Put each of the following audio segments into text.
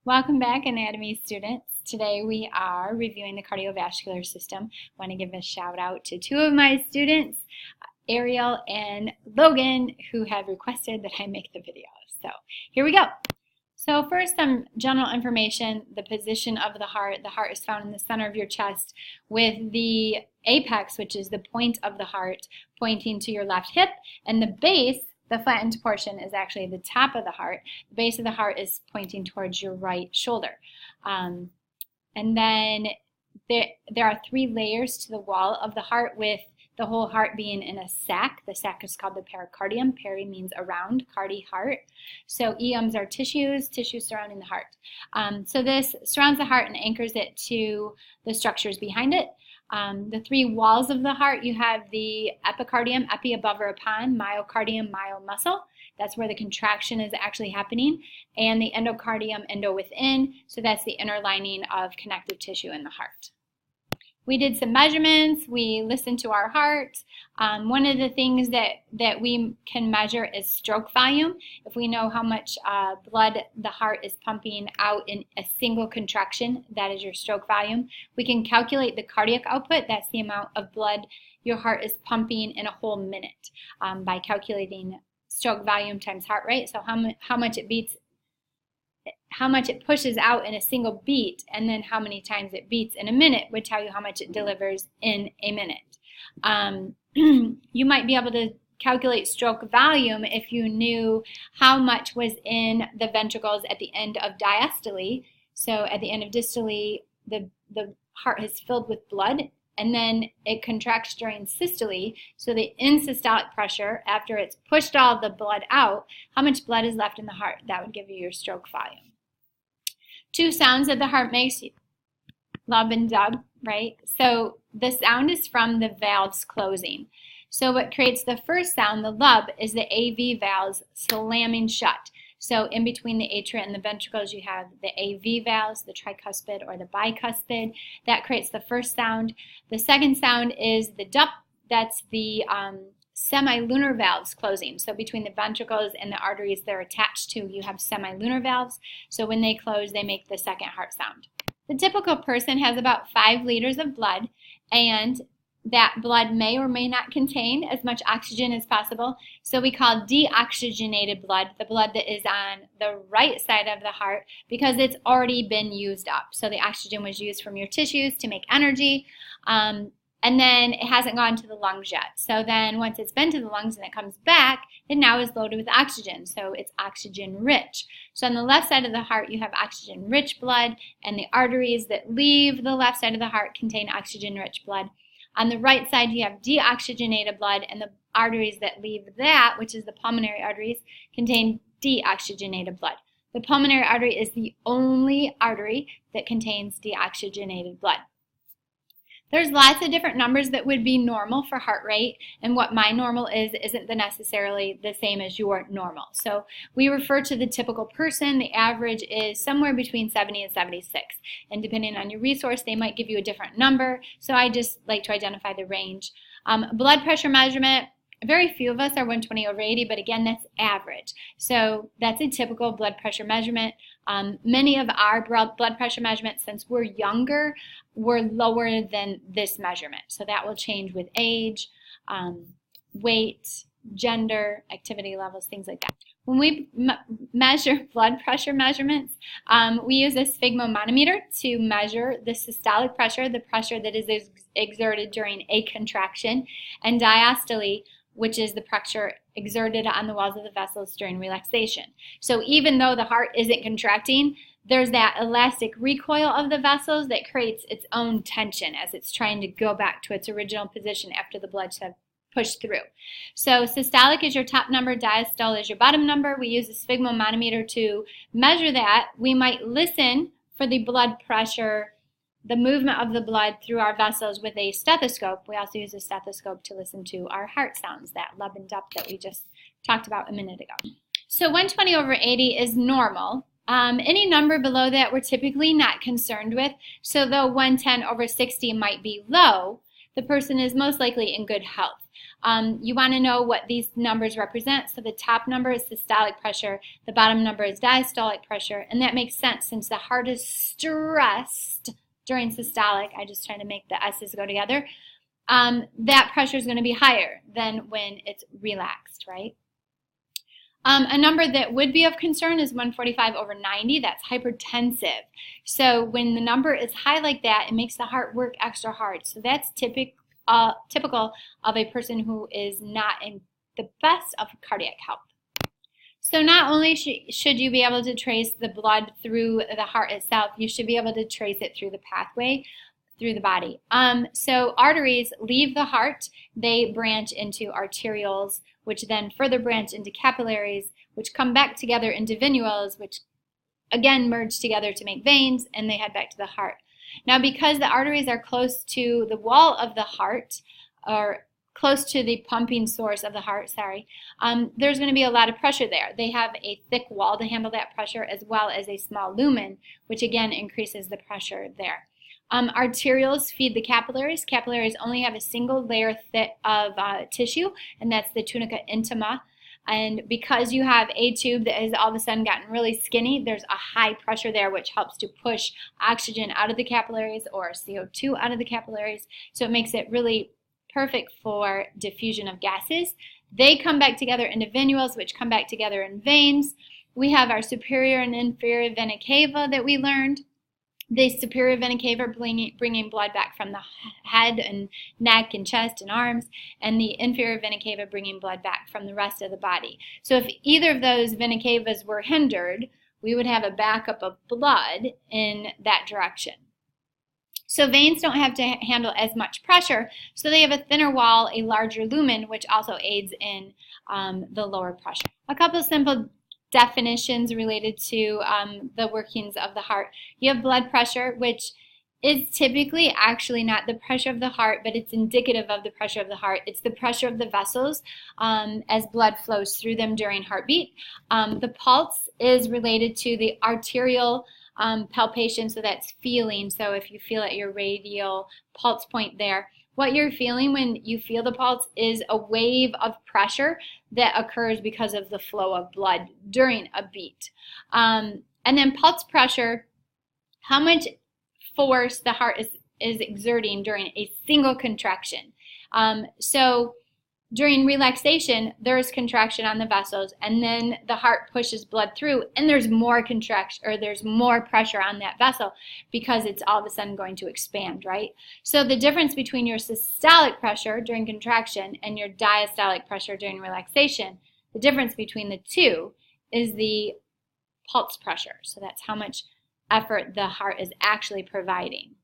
Welcome back, anatomy students. Today we are reviewing the cardiovascular system. I want to give a shout out to two of my students, Ariel and Logan, who have requested that I make the video. So here we go. So first, some general information, the position of the heart. The heart is found in the center of your chest with the apex, which is the point of the heart, pointing to your left hip, and the base, the flattened portion, is actually the top of the heart. The base of the heart is pointing towards your right shoulder. And then there are three layers to the wall of the heart, with the whole heart being in a sac. The sac is called the pericardium. Peri means around, cardi, heart. So eums are tissues surrounding the heart. So this surrounds the heart and anchors it to the structures behind it. The three walls of the heart, you have the epicardium, epi above or upon, myocardium, myo muscle. That's where the contraction is actually happening. And the endocardium, endo within. So that's the inner lining of connective tissue in the heart. We did some measurements. We listened to our heart. One of the things that we can measure is stroke volume. If we know how much blood the heart is pumping out in a single contraction, that is your stroke volume. We can calculate the cardiac output. That's the amount of blood your heart is pumping in a whole minute by calculating stroke volume times heart rate. So how much it beats, how much it pushes out in a single beat, and then how many times it beats in a minute would tell you how much it delivers in a minute. You might be able to calculate stroke volume if you knew how much was in the ventricles at the end of diastole. So at the end of dystole, the heart is filled with blood, and then it contracts during systole. So the insystolic pressure, after it's pushed all the blood out, how much blood is left in the heart? That would give you your stroke volume. Two sounds that the heart makes, lub and dub, right? So the sound is from the valves closing. So what creates the first sound, the lub, is the AV valves slamming shut. So in between the atria and the ventricles, you have the AV valves, the tricuspid or the bicuspid. That creates the first sound. The second sound is the dup. That's the semilunar valves closing. So between the ventricles and the arteries they're attached to, you have semilunar valves. So when they close, they make the second heart sound. The typical person has about 5 liters of blood, and that blood may or may not contain as much oxygen as possible. So we call deoxygenated blood the blood that is on the right side of the heart, because it's already been used up. So the oxygen was used from your tissues to make energy, and then it hasn't gone to the lungs yet. So then once it's been to the lungs and it comes back, it now is loaded with oxygen. So it's oxygen rich. So on the left side of the heart, you have oxygen rich blood, and the arteries that leave the left side of the heart contain oxygen rich blood. On the right side, you have deoxygenated blood, and the arteries that leave that, which is the pulmonary arteries, contain deoxygenated blood. The pulmonary artery is the only artery that contains deoxygenated blood. There's lots of different numbers that would be normal for heart rate, and what my normal is isn't necessarily the same as your normal. So we refer to the typical person. The average is somewhere between 70 and 76, and depending on your resource, they might give you a different number. So I just like to identify the range. Blood pressure measurement. Very few of us are 120/80, but again, that's average. So that's a typical blood pressure measurement. Many of our blood pressure measurements, since we're younger, were lower than this measurement. So that will change with age, weight, gender, activity levels, things like that. When we measure blood pressure measurements, we use a sphygmomanometer to measure the systolic pressure, the pressure that is exerted during a contraction, and diastole, which is the pressure exerted on the walls of the vessels during relaxation. So even though the heart isn't contracting, there's that elastic recoil of the vessels that creates its own tension as it's trying to go back to its original position after the blood have pushed through. So systolic is your top number, diastole is your bottom number. We use a sphygmomanometer to measure that. We might listen for the blood pressure, the movement of the blood through our vessels with a stethoscope. We also use a stethoscope to listen to our heart sounds, that lub and dup that we just talked about a minute ago. So 120/80 is normal. Any number below that we're typically not concerned with. So though 110/60 might be low, the person is most likely in good health. You want to know what these numbers represent. So the top number is systolic pressure, the bottom number is diastolic pressure, and that makes sense since the heart is stressed during systolic. I just try to make the S's go together. That pressure is going to be higher than when it's relaxed, right? A number that would be of concern is 145/90. That's hypertensive. So when the number is high like that, it makes the heart work extra hard. So that's typical of a person who is not in the best of cardiac health. So not only should you be able to trace the blood through the heart itself, you should be able to trace it through the pathway through the body. So arteries leave the heart, they branch into arterioles, which then further branch into capillaries, which come back together into venules, which again merge together to make veins, and they head back to the heart. Now, because the arteries are close to the wall of the heart, or close to the pumping source of the heart, there's going to be a lot of pressure there. They have a thick wall to handle that pressure, as well as a small lumen, which again increases the pressure there. Arterioles feed the capillaries. Capillaries only have a single layer of tissue, and that's the tunica intima. And because you have a tube that has all of a sudden gotten really skinny, there's a high pressure there, which helps to push oxygen out of the capillaries or CO2 out of the capillaries. So it makes it really perfect for diffusion of gases. They come back together into venules, which come back together in veins. We have our superior and inferior vena cava that we learned. The superior vena cava bringing blood back from the head and neck and chest and arms, and the inferior vena cava bringing blood back from the rest of the body. So if either of those vena cavas were hindered, we would have a backup of blood in that direction. So veins don't have to handle as much pressure, so they have a thinner wall, a larger lumen, which also aids in the lower pressure. A couple of simple definitions related to the workings of the heart. You have blood pressure, which is typically actually not the pressure of the heart, but it's indicative of the pressure of the heart. It's the pressure of the vessels as blood flows through them during heartbeat. The pulse is related to the arterial palpation, so that's feeling. So if you feel at your radial pulse point there, what you're feeling when you feel the pulse is a wave of pressure that occurs because of the flow of blood during a beat. And then pulse pressure, how much force the heart is exerting during a single contraction. So during relaxation, there's contraction on the vessels, and then the heart pushes blood through, and there's more contraction, or there's more pressure on that vessel because it's all of a sudden going to expand, right? So the difference between your systolic pressure during contraction and your diastolic pressure during relaxation, the difference between the two is the pulse pressure. So that's how much effort the heart is actually providing.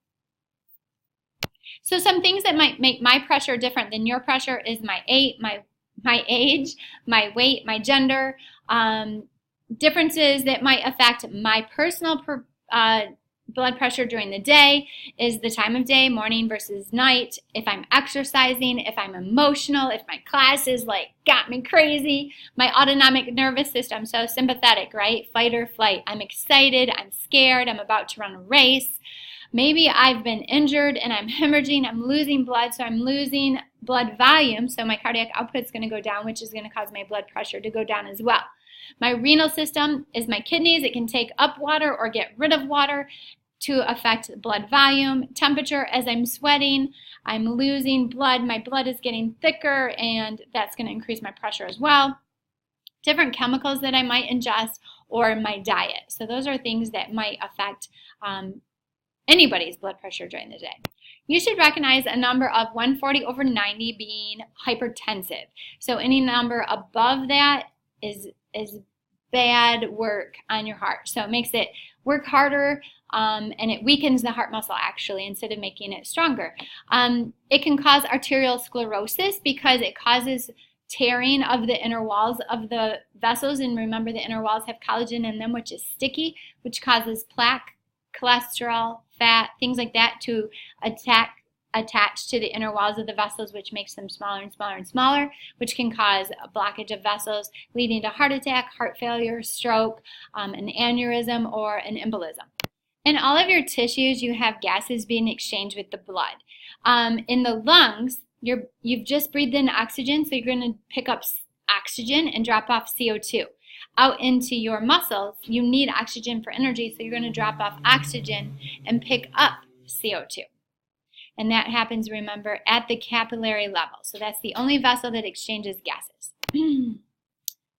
So some things that might make my pressure different than your pressure is my age, my weight, my gender. Differences that might affect my personal blood pressure during the day is the time of day, morning versus night, if I'm exercising, if I'm emotional, if my class is got me crazy, my autonomic nervous system, so sympathetic, right? Fight or flight. I'm excited, I'm scared, I'm about to run a race. Maybe I've been injured and I'm hemorrhaging, I'm losing blood, so I'm losing blood volume, so my cardiac output is going to go down, which is going to cause my blood pressure to go down as well. My renal system is my kidneys. It can take up water or get rid of water to affect blood volume. Temperature, as I'm sweating, I'm losing blood, my blood is getting thicker, and that's going to increase my pressure as well. Different chemicals that I might ingest, or my diet. So those are things that might affect anybody's blood pressure during the day. You should recognize a number of 140/90 being hypertensive. So any number above that is bad work on your heart. So it makes it work harder, and it weakens the heart muscle actually instead of making it stronger. It can cause arterial sclerosis because it causes tearing of the inner walls of the vessels, and remember the inner walls have collagen in them, which is sticky, which causes plaque, cholesterol, fat, things like that to attach to the inner walls of the vessels, which makes them smaller and smaller and smaller, which can cause a blockage of vessels, leading to heart attack, heart failure, stroke, an aneurysm, or an embolism. In all of your tissues, you have gases being exchanged with the blood. In the lungs, you've just breathed in oxygen, so you're going to pick up oxygen and drop off CO2. Out into your muscles, you need oxygen for energy, so you're going to drop off oxygen and pick up CO2. And that happens, remember, at the capillary level. So that's the only vessel that exchanges gases.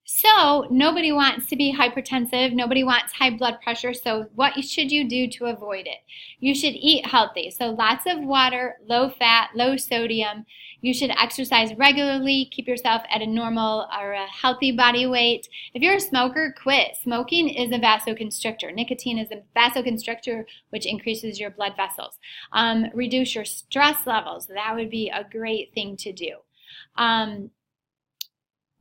So nobody wants to be hypertensive. Nobody wants high blood pressure. So what should you do to avoid it? You should eat healthy. So lots of water, low fat, low sodium. You should exercise regularly. Keep yourself at a normal or a healthy body weight. If you're a smoker, quit. Smoking is a vasoconstrictor. Nicotine is a vasoconstrictor, which increases your blood vessels. Reduce your stress levels. That would be a great thing to do.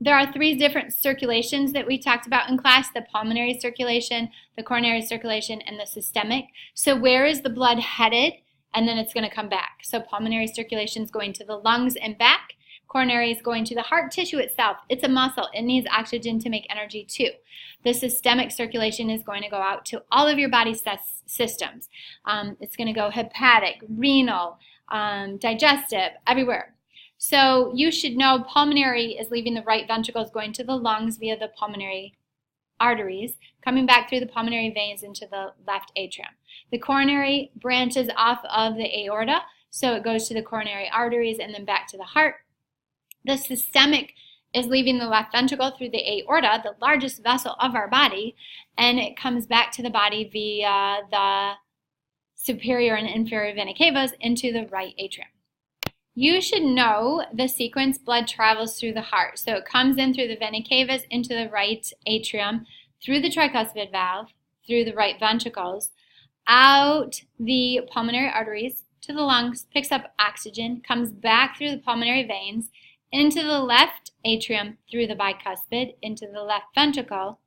There are 3 different circulations that we talked about in class: the pulmonary circulation, the coronary circulation, and the systemic. So where is the blood headed? And then it's going to come back. So pulmonary circulation is going to the lungs and back. Coronary is going to the heart tissue itself. It's a muscle. It needs oxygen to make energy too. The systemic circulation is going to go out to all of your body systems. It's going to go hepatic, renal, digestive, everywhere. So you should know pulmonary is leaving the right ventricles, going to the lungs via the pulmonary arteries, coming back through the pulmonary veins into the left atrium. The coronary branches off of the aorta, so it goes to the coronary arteries and then back to the heart. The systemic is leaving the left ventricle through the aorta, the largest vessel of our body, and it comes back to the body via the superior and inferior vena cavas into the right atrium. You should know the sequence blood travels through the heart. So it comes in through the vena cavas into the right atrium, through the tricuspid valve, through the right ventricles, out the pulmonary arteries to the lungs, picks up oxygen, comes back through the pulmonary veins, into the left atrium through the bicuspid, into the left ventricle,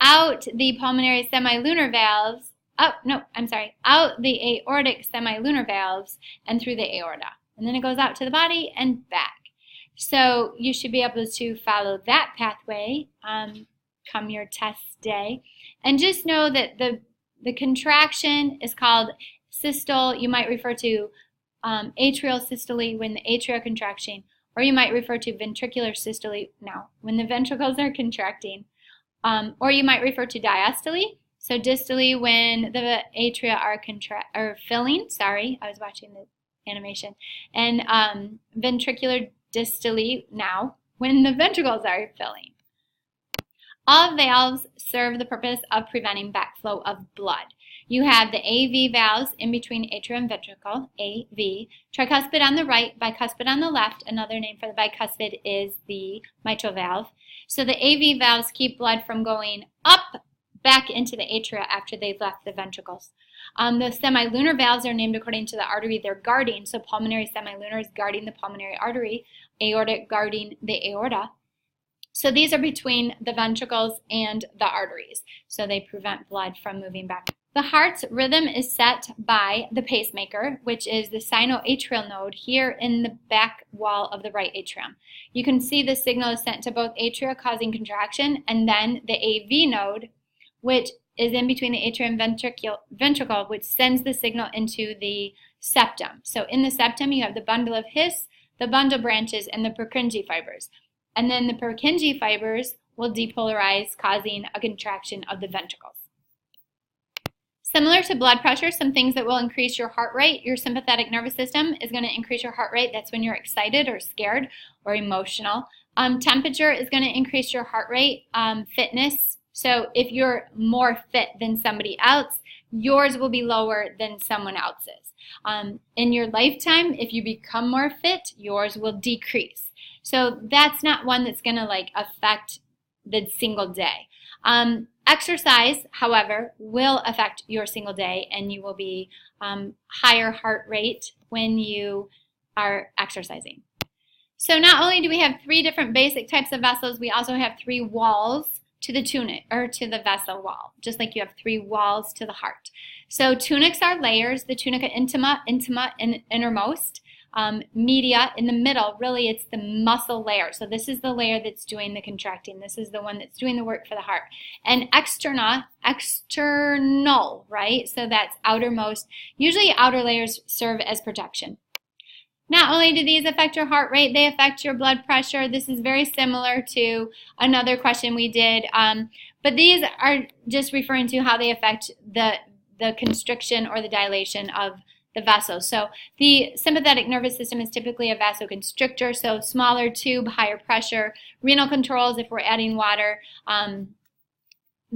out the pulmonary semilunar valves, out the aortic semilunar valves, and through the aorta. And then it goes out to the body and back. So you should be able to follow that pathway come your test day. And just know that the contraction is called systole. You might refer to atrial systole when the atria are contracting, or you might refer to ventricular systole now when the ventricles are contracting, or you might refer to diastole. So distally when the atria are filling. Sorry, I was watching the animation. And ventricular dystole now when the ventricles are filling. All valves serve the purpose of preventing backflow of blood. You have the AV valves in between atria and ventricle, AV, tricuspid on the right, bicuspid on the left. Another name for the bicuspid is the mitral valve. So the AV valves keep blood from going up back into the atria after they've left the ventricles. The semilunar valves are named according to the artery they're guarding. So pulmonary semilunar is guarding the pulmonary artery, aortic guarding the aorta. So these are between the ventricles and the arteries. So they prevent blood from moving back. The heart's rhythm is set by the pacemaker, which is the sinoatrial node here in the back wall of the right atrium. You can see the signal is sent to both atria causing contraction, and then the AV node, which is in between the atrium and ventricle, which sends the signal into the septum. So in the septum, you have the bundle of His, the bundle branches, and the Purkinje fibers. And then the Purkinje fibers will depolarize, causing a contraction of the ventricles. Similar to blood pressure, some things that will increase your heart rate. Your sympathetic nervous system is going to increase your heart rate. That's when you're excited or scared or emotional. Temperature is going to increase your heart rate. Fitness. So if you're more fit than somebody else, yours will be lower than someone else's. In your lifetime, if you become more fit, yours will decrease. So that's not one that's going to affect the single day. Exercise, however, will affect your single day, and you will be higher heart rate when you are exercising. So not only do we have 3 different basic types of vessels, we also have 3 walls to the tunic, or to the vessel wall, just like you have 3 walls to the heart. So tunics are layers, the tunica intima and innermost. Media in the middle, really it's the muscle layer. So this is the layer that's doing the contracting. This is the one that's doing the work for the heart. And external, right? So that's outermost. Usually outer layers serve as protection. Not only do these affect your heart rate, they affect your blood pressure. This is very similar to another question we did, but these are just referring to how they affect the constriction or the dilation of the vessel. So the sympathetic nervous system is typically a vasoconstrictor, so smaller tube, higher pressure. Renal controls, if we're adding water.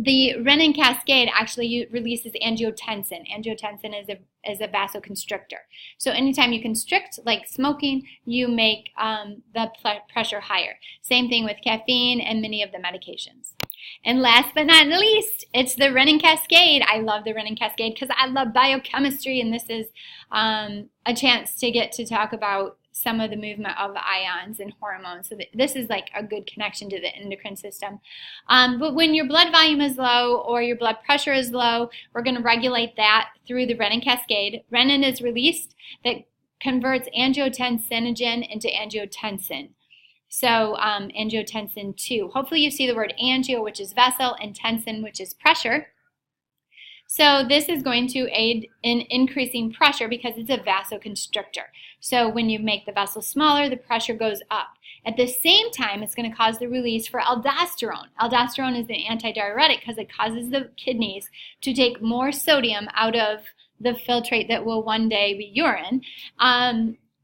The Renin Cascade actually releases angiotensin. Angiotensin is a vasoconstrictor. So anytime you constrict, like smoking, you make the pressure higher. Same thing with caffeine and many of the medications. And last but not least, it's the Renin Cascade. I love the Renin Cascade because I love biochemistry, and this is a chance to get to talk about some of the movement of ions and hormones. So this is like a good connection to the endocrine system. But when your blood volume is low or your blood pressure is low, we're going to regulate that through the Renin Cascade. Renin is released that converts angiotensinogen into angiotensin. So angiotensin 2. Hopefully you see the word angio, which is vessel, and tensin, which is pressure. So this is going to aid in increasing pressure because it's a vasoconstrictor. So when you make the vessel smaller, the pressure goes up. At the same time, it's going to cause the release for aldosterone. Aldosterone is an antidiuretic because it causes the kidneys to take more sodium out of the filtrate that will one day be urine.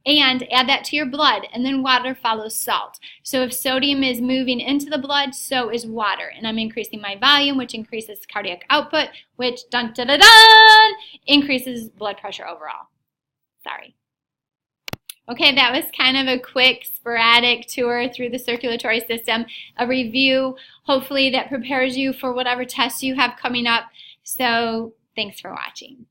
And add that to your blood, and then water follows salt. So if sodium is moving into the blood, so is water. And I'm increasing my volume, which increases cardiac output, which increases blood pressure overall. Sorry. Okay, that was kind of a quick, sporadic tour through the circulatory system, a review, hopefully that prepares you for whatever tests you have coming up. So thanks for watching.